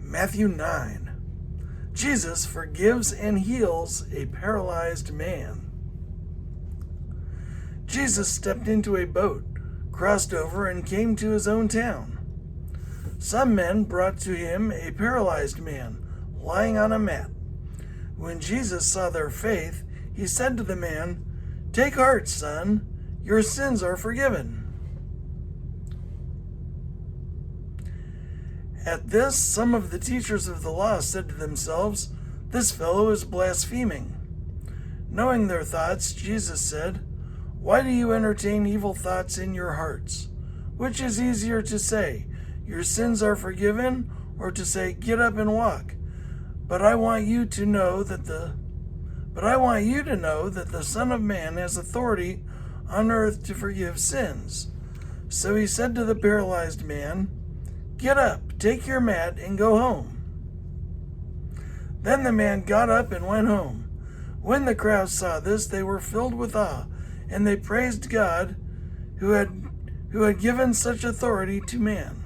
Matthew 9. Jesus forgives and heals a paralyzed man. Jesus stepped into a boat, crossed over, and came to his own town. Some men brought to him a paralyzed man, lying on a mat. When Jesus saw their faith, he said to the man, "Take heart, son, your sins are forgiven." At this, some of the teachers of the law said to themselves, "This fellow is blaspheming." Knowing their thoughts, Jesus said, "Why do you entertain evil thoughts in your hearts? Which is easier to say, 'Your sins are forgiven,' or to say, 'Get up and walk'? But I want you to know that the Son of Man has authority on earth to forgive sins." So he said to the paralyzed man, "Get up, take your mat, and go home." Then the man got up and went home. When the crowd saw this, they were filled with awe, and they praised God who had given such authority to man.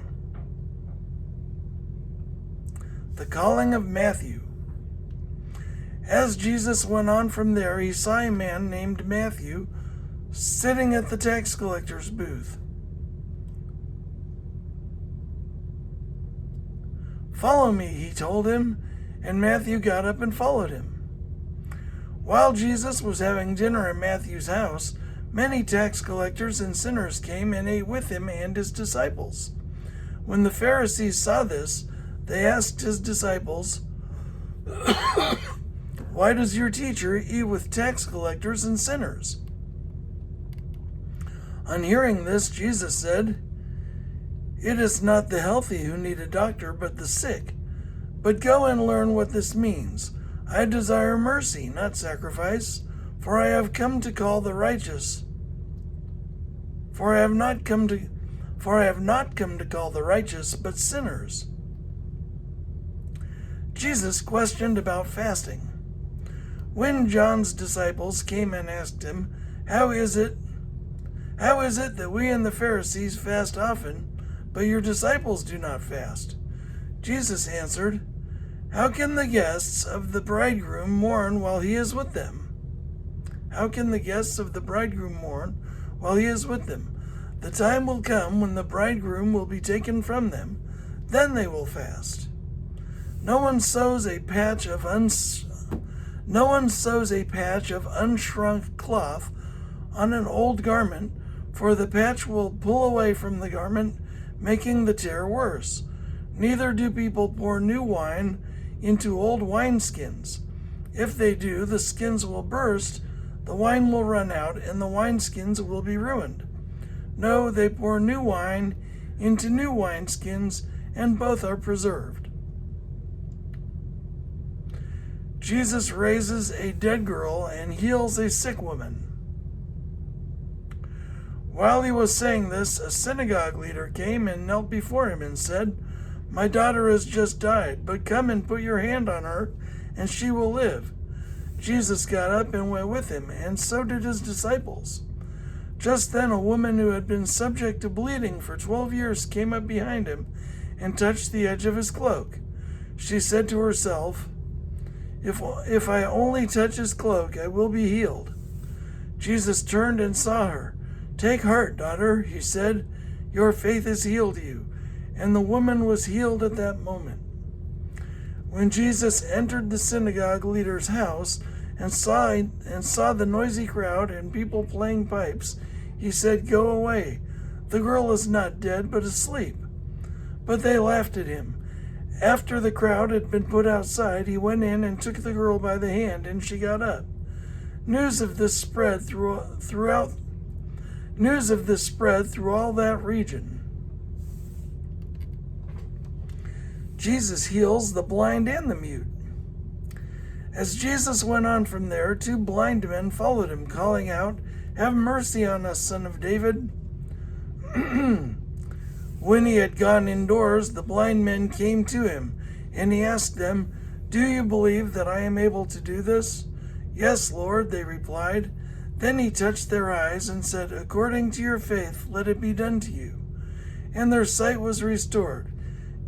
The calling of Matthew. As Jesus went on from there, he saw a man named Matthew sitting at the tax collector's booth. "Follow me," he told him, and Matthew got up and followed him. While Jesus was having dinner at Matthew's house, many tax collectors and sinners came and ate with him and his disciples. When the Pharisees saw this, they asked his disciples, "Why does your teacher eat with tax collectors and sinners?" On hearing this, Jesus said, "It is not the healthy who need a doctor, but the sick. But go and learn what this means. I desire mercy, not sacrifice, for I have not come to call the righteous, but sinners." Jesus questioned about fasting. When John's disciples came and asked him, How is it that we and the Pharisees fast often, but your disciples do not fast?" Jesus answered, "How can the guests of the bridegroom mourn while he is with them? How can the guests of the bridegroom mourn while he is with them? The time will come when the bridegroom will be taken from them. Then they will fast. No one sews a patch of unshrunk cloth on an old garment, for the patch will pull away from the garment, making the tear worse. Neither do people pour new wine into old wineskins. If they do, the skins will burst, the wine will run out, and the wineskins will be ruined. No, they pour new wine into new wineskins, and both are preserved." Jesus raises a dead girl and heals a sick woman. While he was saying this, a synagogue leader came and knelt before him and said, "My daughter has just died, but come and put your hand on her, and she will live." Jesus got up and went with him, and so did his disciples. Just then a woman who had been subject to bleeding for 12 years came up behind him and touched the edge of his cloak. She said to herself, If I only touch his cloak, I will be healed." Jesus turned and saw her. "Take heart, daughter," he said, "your faith has healed you." And the woman was healed at that moment. When Jesus entered the synagogue leader's house and saw the noisy crowd and people playing pipes, he said, "Go away. The girl is not dead, but asleep." But they laughed at him. After the crowd had been put outside, he went in and took the girl by the hand, and she got up. News of this spread through all that region. Jesus heals the blind and the mute. As Jesus went on from there, 2 blind men followed him, calling out, "Have mercy on us, Son of David." When he had gone indoors, the blind men came to him, and he asked them, "Do you believe that I am able to do this?" "Yes, Lord," they replied. Then he touched their eyes and said, "According to your faith, let it be done to you." And their sight was restored.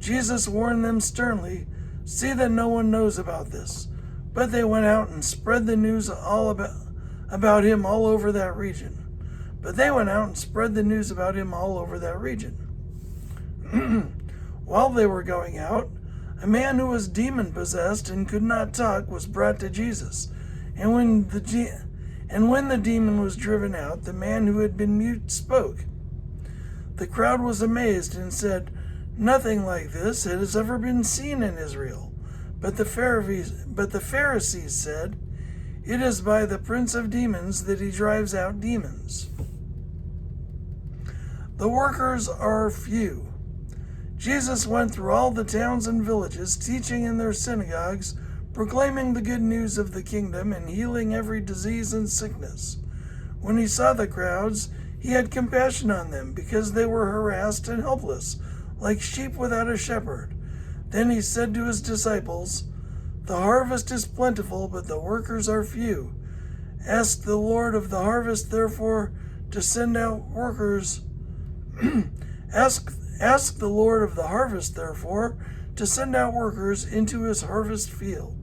Jesus warned them sternly, "See that no one knows about this." But they went out and spread the news about him all over that region. While they were going out, a man who was demon-possessed and could not talk was brought to Jesus. And when the demon was driven out, the man who had been mute spoke. The crowd was amazed and said, "Nothing like this has ever been seen in Israel." But the Pharisees said, "It is by the prince of demons that he drives out demons." The workers are few. Jesus went through all the towns and villages, teaching in their synagogues, proclaiming the good news of the kingdom, and healing every disease and sickness. When he saw the crowds, he had compassion on them, because they were harassed and helpless, like sheep without a shepherd. Then he said to his disciples, "The harvest is plentiful, but the workers are few. Ask the Lord of the harvest, therefore, to send out workers. Ask the Lord of the harvest, therefore, to send out workers into his harvest field."